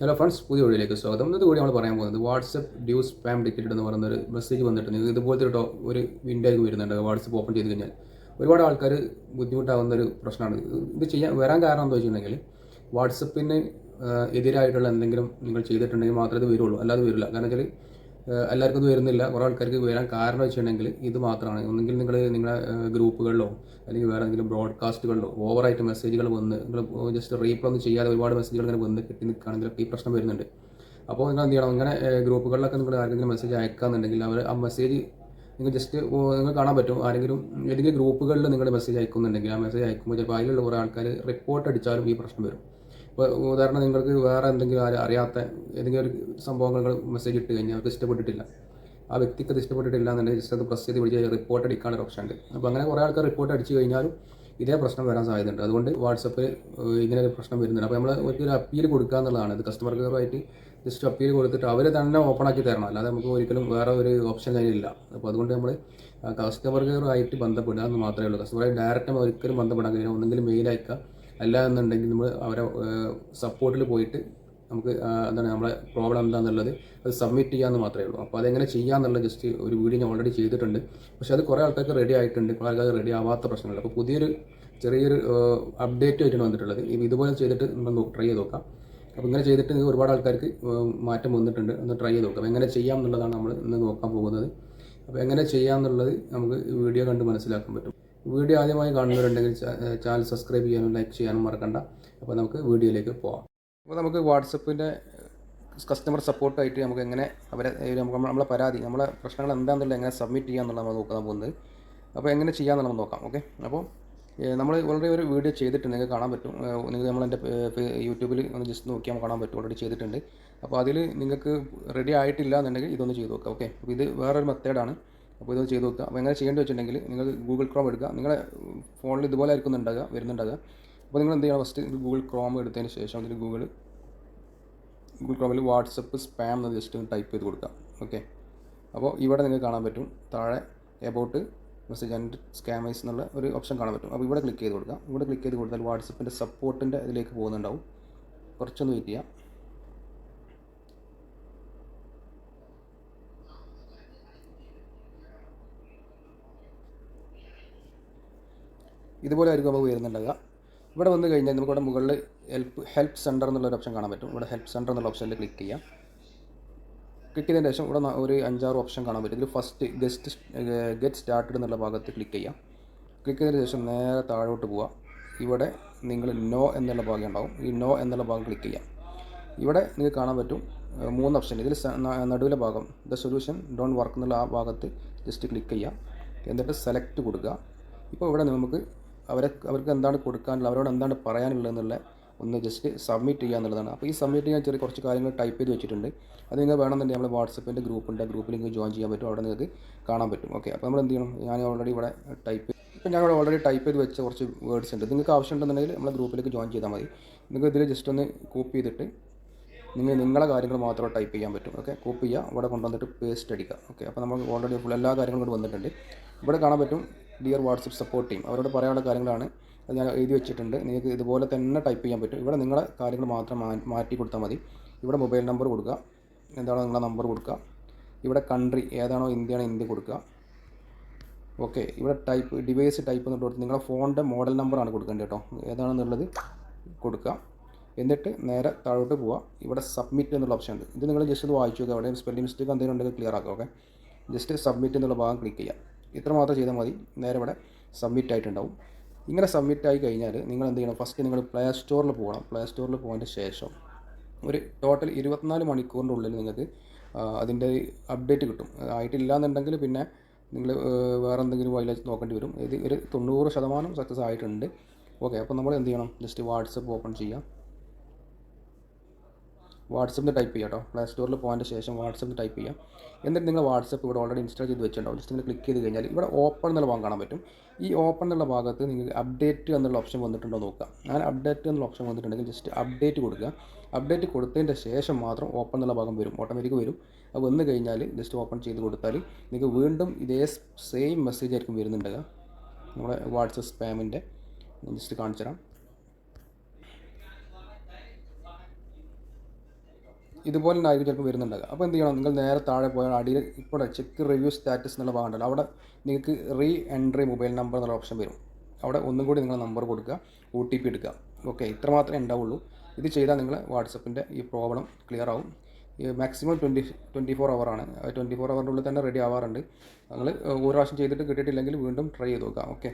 Hello friends, പുതിയ വീഡിയോയിലേക്ക് സ്വാഗതം. ഇന്നത്തെ വീഡിയോ നമ്മൾ പറയാൻ പോകുന്നത് വാട്സപ്പ് ഡ്യൂ സ്പാം ടിക്കറ്റ് എന്ന് പറയുന്ന ഒരു മെസ്സേജ് വന്നിട്ടുണ്ട്. ഇതുപോലത്തെ ഒരു വിൻഡോ വരുന്നുണ്ട്. വാട്സപ്പ് ഓപ്പൺ ചെയ്ത് കഴിഞ്ഞാൽ ഒരുപാട് ആൾക്കാർ ബുദ്ധിമുട്ടാകുന്ന ഒരു പ്രശ്നമാണ്. ഇത് ചെയ്യാൻ വരാൻ കാരണം എന്താ വെച്ചിട്ടുണ്ടെങ്കിൽ വാട്സപ്പിന് എതിരായിട്ടുള്ള എന്തെങ്കിലും നിങ്ങൾ ചെയ്തിട്ടുണ്ടെങ്കിൽ മാത്രമേ ഇത് വരുള്ളൂ, അല്ലാതെ വരില്ല. കാരണം വെച്ചാൽ എല്ലാവർക്കും ഇത് വരുന്നില്ല. കുറേ ആൾക്കാർക്ക് വരാൻ കാരണം വെച്ചിട്ടുണ്ടെങ്കിൽ ഇത് മാത്രമാണ്. ഒന്നെങ്കിൽ നിങ്ങളുടെ ഗ്രൂപ്പുകളിലോ അല്ലെങ്കിൽ വേറെ എന്തെങ്കിലും ബ്രോഡ്കാസ്റ്റുകളിലോ ഓവറായിട്ട് മെസ്സേജുകൾ വന്ന് നിങ്ങൾ ജസ്റ്റ് റീപ്ലൈ ഒന്നും ചെയ്യാതെ ഒരുപാട് മെസ്സേജുകൾ ഇങ്ങനെ വന്ന് കിട്ടി നിൽക്കുകയാണെങ്കിൽ ഈ പ്രശ്നം വരുന്നുണ്ട്. അപ്പോൾ നിങ്ങൾ എന്ത് ചെയ്യണം, ഇങ്ങനെ ഗ്രൂപ്പുകളിലൊക്കെ നിങ്ങൾ ആരെങ്കിലും മെസ്സേജ് അയക്കാന്നുണ്ടെങ്കിൽ അവർ ആ മെസ്സേജ് നിങ്ങൾ ജസ്റ്റ് നിങ്ങൾ കാണാൻ പറ്റും. ആരെങ്കിലും ഏതെങ്കിലും ഗ്രൂപ്പുകളിൽ നിങ്ങൾ മെസ്സേജ് അയക്കുന്നുണ്ടെങ്കിൽ ആ മെസ്സേജ് അയക്കുമ്പോൾ ചിലപ്പോൾ അതിലുള്ള കുറേ ആൾക്കാർ റിപ്പോർട്ട് അടിച്ചാലും ഈ പ്രശ്നം വരും. ഇപ്പോൾ ഉദാഹരണം, നിങ്ങൾക്ക് വേറെ എന്തെങ്കിലും അറിയാത്ത ഏതെങ്കിലും ഒരു സംഭവങ്ങൾ മെസ്സേജ് ഇട്ട് കഴിഞ്ഞാൽ അവർക്ക് ഇഷ്ടപ്പെട്ടിട്ടില്ല, ആ വ്യക്തിക്ക് അത് ഇഷ്ടപ്പെട്ടിട്ടില്ല എന്നുണ്ടെങ്കിൽ ജസ്റ്റ് അത് പ്രസ് ചെയ്ത് പിടിച്ച് റിപ്പോർട്ട് അടിക്കാനുള്ള ഓപ്ഷൻ ഉണ്ട്. അപ്പോൾ അങ്ങനെ കുറേ ആൾക്കാർ റിപ്പോർട്ട് അടിച്ച് കഴിഞ്ഞാലും ഇതേ പ്രശ്നം വരാൻ സാധ്യതയുണ്ട്. അതുകൊണ്ട് വാട്സപ്പിൽ ഇങ്ങനെ ഒരു പ്രശ്നം വരുന്നുണ്ട്. അപ്പോൾ നമ്മൾ ഒരു അപ്പീൽ കൊടുക്കുക എന്നുള്ളതാണ്. ഇത് കസ്റ്റമർ കെയറുമായിട്ട് ജസ്റ്റ് അപ്പീൽ കൊടുത്തിട്ട് അവർ തന്നെ ഓപ്പൺ ആക്കി തരണം, അല്ലാതെ നമുക്ക് ഒരിക്കലും വേറെ ഒരു ഓപ്ഷൻ കയ്യിലില്ല. അപ്പോൾ അതുകൊണ്ട് നമ്മൾ കസ്റ്റമർ കെയറുമായിട്ട് ബന്ധപ്പെടുക എന്ന് മാത്രമേ ഉള്ളൂ. കസ്റ്റമറെ ഡയറക്റ്റ് ഒരിക്കലും ബന്ധപ്പെടാൻ കഴിയില്ല. ഒന്നെങ്കിലും മെയിൽ അയക്കുക, അല്ല എന്നുണ്ടെങ്കിൽ നമ്മൾ അവരെ സപ്പോർട്ടിൽ പോയിട്ട് നമുക്ക് എന്താണ് നമ്മളെ പ്രോബ്ലം എന്താണെന്നുള്ളത് അത് സബ്മിറ്റ് ചെയ്യാമെന്ന് മാത്രമേ ഉള്ളൂ. അപ്പോൾ അതെങ്ങനെ ചെയ്യാമെന്നുള്ള ജസ്റ്റ് ഒരു വീഡിയോ ഞാൻ ഓൾറെഡി ചെയ്തിട്ടുണ്ട്. പക്ഷേ അത് കുറേ ആൾക്കാർക്ക് റെഡി ആയിട്ടുണ്ട്, കുറേ ആൾക്കാർക്ക് റെഡി ആവാത്ത പ്രശ്നമില്ല. അപ്പോൾ പുതിയൊരു ചെറിയൊരു അപ്ഡേറ്റ് ആയിട്ടാണ് വന്നിട്ടുള്ളത്. ഇതുപോലെ ചെയ്തിട്ട് നമ്മൾ ട്രൈ ചെയ്ത് നോക്കാം. അപ്പോൾ ഇങ്ങനെ ചെയ്തിട്ട് ഒരുപാട് ആൾക്കാർക്ക് മാറ്റം വന്നിട്ടുണ്ട്. ഒന്ന് ട്രൈ ചെയ്ത് നോക്കാം. എങ്ങനെ ചെയ്യാം എന്നുള്ളതാണ് നമ്മൾ ഇന്ന് നോക്കാൻ പോകുന്നത്. അപ്പോൾ എങ്ങനെ ചെയ്യാമെന്നുള്ളത് നമുക്ക് വീഡിയോ കണ്ട് മനസ്സിലാക്കാൻ പറ്റും. വീഡിയോ ആദ്യമായി കാണുന്നവരുണ്ടെങ്കിൽ ചാനൽ സബ്സ്ക്രൈബ് ചെയ്യാനും ലൈക്ക് ചെയ്യാനും മറക്കണ്ട. അപ്പോൾ നമുക്ക് വീഡിയോയിലേക്ക് പോകാം. അപ്പോൾ നമുക്ക് വാട്സപ്പിൻ്റെ കസ്റ്റമർ സപ്പോർട്ടായിട്ട് നമുക്ക് എങ്ങനെ അവരെ നമ്മളെ പരാതി, നമ്മളെ പ്രശ്നങ്ങൾ എന്താണെന്നുള്ളത് എങ്ങനെ സബ്മിറ്റ് ചെയ്യാമെന്നുള്ള നമ്മൾ നോക്കാൻ പോകുന്നത്. അപ്പോൾ എങ്ങനെ ചെയ്യാമെന്ന് നമ്മൾ നോക്കാം. ഓക്കെ, അപ്പോൾ നമ്മൾ ഓൾറെഡി ഒരു വീഡിയോ ചെയ്തിട്ടുണ്ട്, നിങ്ങൾക്ക് കാണാൻ പറ്റും. നിങ്ങൾ നമ്മളെൻ്റെ യൂട്യൂബിൽ ഒന്ന് ജസ്റ്റ് നോക്കിയാൽ കാണാൻ പറ്റും, ഓൾറെഡി ചെയ്തിട്ടുണ്ട്. അപ്പോൾ അതിൽ നിങ്ങൾക്ക് റെഡി ആയിട്ടില്ല എന്നുണ്ടെങ്കിൽ ഇതൊന്ന് ചെയ്ത് നോക്കാം. ഓക്കെ, അപ്പോൾ ഇത് വേറൊരു മെത്തേഡാണ്. അപ്പോൾ ഇത് ചെയ്ത് നോക്കുക. അപ്പോൾ എങ്ങനെ ചെയ്യേണ്ടി വെച്ചിട്ടുണ്ടെങ്കിൽ നിങ്ങൾ ഗൂഗിൾ ക്രോം എടുക്കുക. നിങ്ങളുടെ ഫോണിൽ ഇതുപോലെ ആയിരിക്കും വരുന്നുണ്ടാകുക. അപ്പോൾ നിങ്ങൾ എന്ത് ചെയ്യണം, ഫസ്റ്റ് ഗൂഗിൾ ക്രോം എടുത്തതിന് ശേഷം അതിൽ ഗൂഗിൾ ക്രോമിൽ വാട്സപ്പ് സ്പാം എന്ന് ജസ്റ്റ് ഒന്ന് ടൈപ്പ് ചെയ്ത് കൊടുക്കുക. ഓക്കെ, അപ്പോൾ ഇവിടെ നിങ്ങൾക്ക് കാണാൻ പറ്റും താഴെ എബൌട്ട് മെസ്സേജ് ആൻഡ് സ്കാമേഴ്സ് എന്നുള്ള ഒരു ഓപ്ഷൻ കാണാൻ പറ്റും. അപ്പോൾ ഇവിടെ ക്ലിക്ക് ചെയ്ത് കൊടുക്കുക. ഇവിടെ ക്ലിക്ക് ചെയ്ത് കൊടുത്താൽ വാട്സപ്പിൻ്റെ സപ്പോർട്ടിൻ്റെ ഇതിലേക്ക് പോകുന്നുണ്ടാവും. കുറച്ചൊന്ന് വെയിറ്റ് ചെയ്യാം. ഇതുപോലെ ആയിരിക്കും നമുക്ക് വരുന്നുണ്ടാകുക. ഇവിടെ വന്നു കഴിഞ്ഞാൽ നമുക്കിവിടെ മുകളിൽ ഹെൽപ്പ് സെൻറ്റർ എന്നുള്ളൊരു ഓപ്ഷൻ കാണാൻ പറ്റും. ഇവിടെ ഹെൽപ്പ് സെൻറ്റർ എന്നുള്ള ഓപ്ഷനിൽ ക്ലിക്ക് ചെയ്യാം. ക്ലിക്ക് ചെയ്തതിന് ശേഷം ഇവിടെ ഒരു 5-6 ഓപ്ഷൻ കാണാൻ പറ്റും. ഇതിൽ ഫസ്റ്റ് ഗെറ്റ് സ്റ്റാർട്ടഡ് എന്നുള്ള ഭാഗത്ത് ക്ലിക്ക് ചെയ്യാം. ക്ലിക്ക് ചെയ്തതിന് ശേഷം നേരെ താഴോട്ട് പോവുക. ഇവിടെ നിങ്ങൾ നോ എന്നുള്ള ഭാഗം ഉണ്ടാവും. ഈ നോ എന്നുള്ള ഭാഗം ക്ലിക്ക് ചെയ്യാം. ഇവിടെ നിങ്ങൾക്ക് കാണാൻ പറ്റും 3 ഓപ്ഷൻ. ഇതിൽ നടുവിലെ ഭാഗം ദ സൊല്യൂഷൻ ഡോണ്ട് വർക്ക് എന്നുള്ള ആ ഭാഗത്ത് ജസ്റ്റ് ക്ലിക്ക് ചെയ്യാം. എന്നിട്ട് സെലക്ട് കൊടുക്കുക. ഇപ്പോൾ ഇവിടെ നമുക്ക് അവർക്ക് എന്താണ് കൊടുക്കാനുള്ളത്, അവരോട് എന്താണ് പറയാനുള്ളത് എന്നുള്ള ഒന്ന് ജസ്റ്റ് സബ്മിറ്റ് ചെയ്യുക എന്നുള്ളതാണ്. അപ്പോൾ ഈ സബ്മിറ്റ് ചെയ്യാൻ കുറച്ച് കാര്യങ്ങൾ ടൈപ്പ് ചെയ്ത് വെച്ചിട്ടുണ്ട്. അത് നിങ്ങൾ വേണമെന്നുണ്ടെങ്കിൽ നമ്മൾ വാട്സപ്പിൻ്റെ ഗ്രൂപ്പുണ്ട്, ഗ്രൂപ്പിൽ നിങ്ങൾക്ക് ജോയിൻ ചെയ്യാൻ പറ്റും, അവിടെ നിങ്ങൾക്ക് കാണാൻ പറ്റും. ഓക്കെ, അപ്പോൾ നമ്മൾ എന്ത് ചെയ്യണം, ഞാൻ ഓൾറെഡി ഇവിടെ ടൈപ്പ് ചെയ്ത് വെച്ച കുറച്ച് വേർഡ്സ് ഉണ്ട്. നിങ്ങൾക്ക് ആവശ്യമുണ്ടെന്നുണ്ടെങ്കിൽ നമ്മളെ ഗ്രൂപ്പിലേക്ക് ജോയിൻ ചെയ്താൽ മതി. നിങ്ങൾക്ക് ഇതിൽ ജസ്റ്റ് ഒന്ന് കോപ്പി ചെയ്തിട്ട് നിങ്ങളെ കാര്യങ്ങൾ മാത്രമേ ടൈപ്പ് ചെയ്യാൻ പറ്റും. ഓക്കെ, കോപ്പി ചെയ്യുക, ഇവിടെ കൊണ്ടുവന്നിട്ട് പേസ്റ്റ് അടിക്കുക. ഓക്കെ, അപ്പോൾ നമുക്ക് ഓൾറെഡി എല്ലാ കാര്യങ്ങളും കൂടി വന്നിട്ടുണ്ട്. ഇവിടെ കാണാൻ പറ്റും ഡിയർ വാട്സപ്പ് സപ്പോർട്ട് ടീം, അവരോട് പറയാനുള്ള കാര്യങ്ങളാണ്. അത് ഞാൻ എഴുതി വെച്ചിട്ടുണ്ട്. നിങ്ങൾക്ക് ഇതുപോലെ തന്നെ ടൈപ്പ് ചെയ്യാൻ പറ്റും. ഇവിടെ നിങ്ങളെ കാര്യങ്ങൾ മാത്രം മാറ്റി കൊടുത്താൽ മതി. ഇവിടെ മൊബൈൽ നമ്പർ കൊടുക്കുക, എന്താണോ നിങ്ങളുടെ നമ്പർ കൊടുക്കുക. ഇവിടെ കൺട്രി ഏതാണോ ഇന്ത്യയാണോ ഇന്ത്യ കൊടുക്കുക. ഓക്കെ, ഇവിടെ ഡിവൈസ് ടൈപ്പ് എന്നിട്ട് കൊടുത്ത് നിങ്ങളുടെ ഫോണിൻ്റെ മോഡൽ നമ്പറാണ് കൊടുക്കേണ്ടത് കേട്ടോ, ഏതാണെന്നുള്ളത് കൊടുക്കുക. എന്നിട്ട് നേരെ താഴോട്ട് പോവുക. ഇവിടെ സബ്മിറ്റ് എന്നുള്ള ഓപ്ഷൻ ഉണ്ട്. ഇത് നിങ്ങൾ ജസ്റ്റ് ഒന്ന് വായിച്ചു നോക്കുക. അവിടെ സ്പെല്ലിംഗ് മിസ്റ്റേക്ക് എന്തെങ്കിലും ഉണ്ടെങ്കിൽ ക്ലിയർ ആക്കുക. ഓക്കെ, ജസ്റ്റ് സബ്മിറ്റ് എന്നുള്ള ഭാഗം ക്ലിക്ക് ചെയ്യാം. ഇത്ര മാത്രം ചെയ്താൽ മതി. നേരെ ഇവിടെ സബ്മിറ്റ് ആയിട്ടുണ്ടാവും. ഇങ്ങനെ സബ്മിറ്റ് ആയി കഴിഞ്ഞാൽ നിങ്ങൾ എന്ത് ചെയ്യണം, ഫസ്റ്റ് നിങ്ങൾ പ്ലേ സ്റ്റോറിൽ പോകണം. പ്ലേ സ്റ്റോറിൽ പോയതിൻ്റെ ശേഷം ഒരു ടോട്ടൽ 24 മണിക്കൂറിൻ്റെ ഉള്ളിൽ നിങ്ങൾക്ക് അതിൻ്റെ അപ്ഡേറ്റ് കിട്ടും. ആയിട്ടില്ല എന്നുണ്ടെങ്കിൽ പിന്നെ നിങ്ങൾ വേറെ എന്തെങ്കിലും വൈലേജ് നോക്കേണ്ടി വരും. ഇത് ഒരു 90% സക്സസ് ആയിട്ടുണ്ട്. ഓക്കെ, അപ്പോൾ നമ്മൾ എന്ത് ചെയ്യണം, ജസ്റ്റ് വാട്സപ്പ് ഓപ്പൺ ചെയ്യാം. വാട്സപ്പിൽ ടൈപ്പ് ചെയ്യാം കേട്ടോ. പ്ലേ സ്റ്റോറിൽ പോയതിൻ്റെ ശേഷം വാട്സപ്പിൽ ടൈപ്പ് ചെയ്യാം. എന്നിട്ട് നിങ്ങൾ വാട്സപ്പ് ഇവിടെ ഓൾറെഡി ഇൻസ്റ്റാൾ ചെയ്ത് വെച്ചിട്ടുണ്ടാവും. ജസ്റ്റ് നിങ്ങൾ ക്ലിക്ക് ചെയ്ത് കഴിഞ്ഞാൽ ഇവിടെ ഓപ്പൺ എന്നുള്ള ഭാഗം കാണാൻ പറ്റും. ഈ ഓപ്പൺ എന്നുള്ള ഭാഗത്ത് നിങ്ങൾക്ക് അപ്ഡേറ്റ് എന്നുള്ള ഓപ്ഷൻ വന്നിട്ടുണ്ടോ നോക്കുക. അങ്ങനെ അപ്ഡേറ്റ് എന്നുള്ള ഓപ്ഷൻ വന്നിട്ടുണ്ടെങ്കിൽ ജസ്റ്റ് അപ്ഡേറ്റ് കൊടുക്കുക. അപ്ഡേറ്റ് കൊടുത്തതിൻ്റെ ശേഷം മാത്രം ഓപ്പൺ എന്നുള്ള ഭാഗം വരും, ഓട്ടോമാറ്റിക് വരും. അത് വന്നു കഴിഞ്ഞാൽ ജസ്റ്റ് ഓപ്പൺ ചെയ്ത് കൊടുത്താൽ നിങ്ങൾക്ക് വീണ്ടും ഇതേ സെയിം മെസ്സേജ് ആയിരിക്കും വരുന്നുണ്ടാകുക. നമ്മുടെ വാട്സപ്പ് സ്പാമിൻ്റെ ജസ്റ്റ് കാണിച്ചു തരാം. ഇതുപോലെ തന്നെ ആയിരിക്കും ചിലപ്പോൾ വരുന്നുണ്ടാകുക. അപ്പോൾ എന്ത് ചെയ്യണം, നിങ്ങൾ നേരെ താഴെ പോയാൽ അടിയിൽ ഇപ്പോൾ ചെക്ക് റിവ്യൂ സ്റ്റാറ്റസ് എന്നുള്ള ഭാഗമുണ്ടല്ലോ, അവിടെ നിങ്ങൾക്ക് റീ എൻട്രി മൊബൈൽ നമ്പർ എന്നുള്ള ഓപ്ഷൻ വരും. അവിടെ ഒന്നും കൂടി നിങ്ങൾ നമ്പർ കൊടുക്കുക, OTP എടുക്കുക. ഓക്കെ, ഇത്ര മാത്രമേ ഉണ്ടാവുള്ളൂ. ഇത് ചെയ്താൽ നിങ്ങൾ വാട്സപ്പിൻ്റെ ഈ പ്രോബ്ലം ക്ലിയർ ആവും. മാക്സിമം 24 ഹവറാണ്. 24 ഹവറിൻ്റെ ഉള്ളിൽ തന്നെ റെഡി ആവാറുണ്ട്. നിങ്ങൾ ഒരു പ്രാവശ്യം ചെയ്തിട്ട് കിട്ടിയിട്ടില്ലെങ്കിൽ വീണ്ടും ട്രൈ ചെയ്ത് നോക്കാം. ഓക്കെ,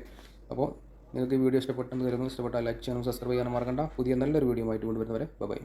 അപ്പോൾ നിങ്ങൾക്ക് ഈ വീഡിയോ ഇഷ്ടപ്പെട്ടെന്ന് കരുതുന്നു. ഇഷ്ടപ്പെട്ടാൽ ലൈക്ക് ചെയ്യാനും സബ്സ്ക്രൈബ് ചെയ്യാനും മറക്കണ്ട. പുതിയ നല്ലൊരു വീഡിയോ ആയിട്ട് കൊണ്ടുവരുന്നവരെ ബൈ.